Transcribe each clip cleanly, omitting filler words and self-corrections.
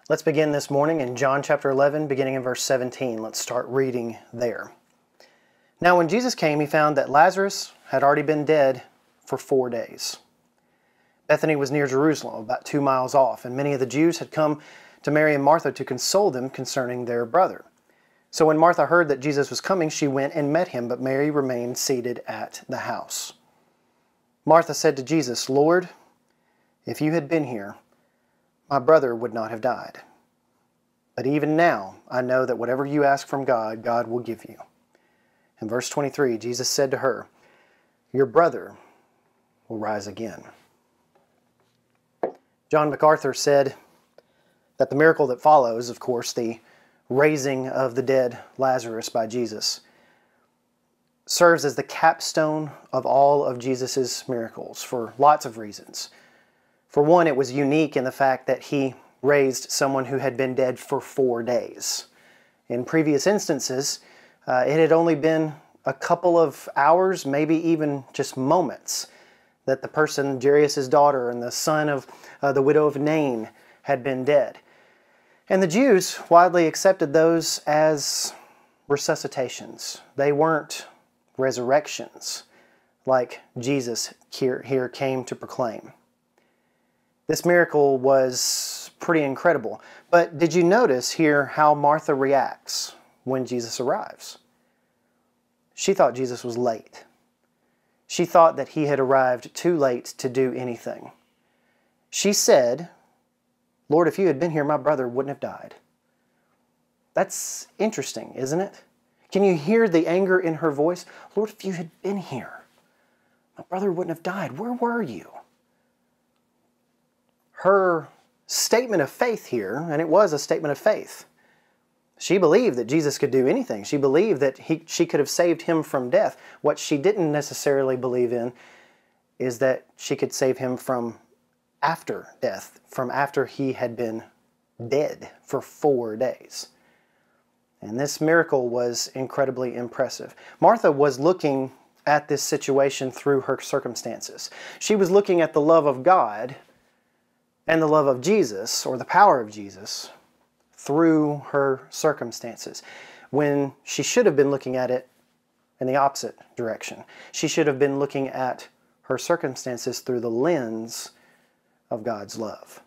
Let's begin this morning in John chapter 11, beginning in verse 17. Let's start reading there. Now when Jesus came, he found that Lazarus had already been dead for 4 days. Bethany was near Jerusalem, about 2 miles off, and many of the Jews had come to Mary and Martha to console them concerning their brother. So when Martha heard that Jesus was coming, she went and met him, but Mary remained seated at the house. Martha said to Jesus, "Lord, if you had been here, my brother would not have died. But even now, I know that whatever you ask from God, God will give you." In verse 23, Jesus said to her, "Your brother will rise again." John MacArthur said that the miracle that follows, of course, the raising of the dead Lazarus by Jesus, serves as the capstone of all of Jesus' miracles for lots of reasons. For one, it was unique in the fact that he raised someone who had been dead for 4 days. In previous instances, it had only been a couple of hours, maybe even just moments, that the person, Jairus' daughter and the son of the widow of Nain, had been dead. And the Jews widely accepted those as resuscitations. They weren't resurrections like Jesus here came to proclaim. This miracle was pretty incredible. But did you notice here how Martha reacts when Jesus arrives? She thought Jesus was late. She thought that he had arrived too late to do anything. She said, "Lord, if you had been here, my brother wouldn't have died." That's interesting, isn't it? Can you hear the anger in her voice? "Lord, if you had been here, my brother wouldn't have died. Where were you?" Her statement of faith here, and it was a statement of faith, she believed that Jesus could do anything. She believed that she could have saved him from death. What she didn't necessarily believe in is that she could save him from after death, from after he had been dead for 4 days. And this miracle was incredibly impressive. Martha was looking at this situation through her circumstances. She was looking at the love of God and the love of Jesus, or the power of Jesus, through her circumstances, when she should have been looking at it in the opposite direction. She should have been looking at her circumstances through the lens of God's love.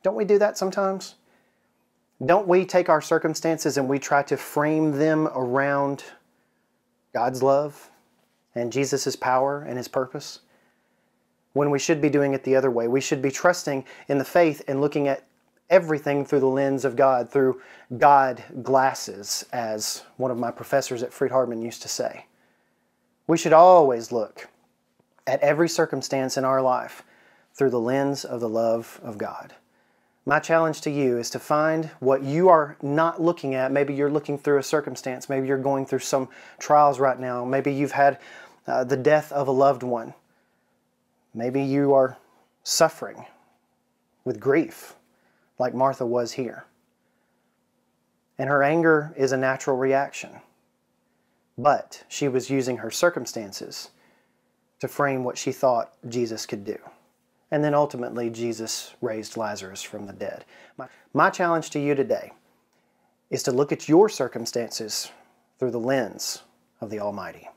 Don't we do that sometimes? Don't we take our circumstances and we try to frame them around God's love and Jesus' power and his purpose? When we should be doing it the other way. We should be trusting in the faith and looking at everything through the lens of God, through God glasses, as one of my professors at Freed-Hardeman used to say. We should always look at every circumstance in our life through the lens of the love of God. My challenge to you is to find what you are not looking at. Maybe you're looking through a circumstance. Maybe you're going through some trials right now. Maybe you've had the death of a loved one. Maybe you are suffering with grief, like Martha was here. And her anger is a natural reaction. But she was using her circumstances to frame what she thought Jesus could do. And then ultimately, Jesus raised Lazarus from the dead. My challenge to you today is to look at your circumstances through the lens of the Almighty.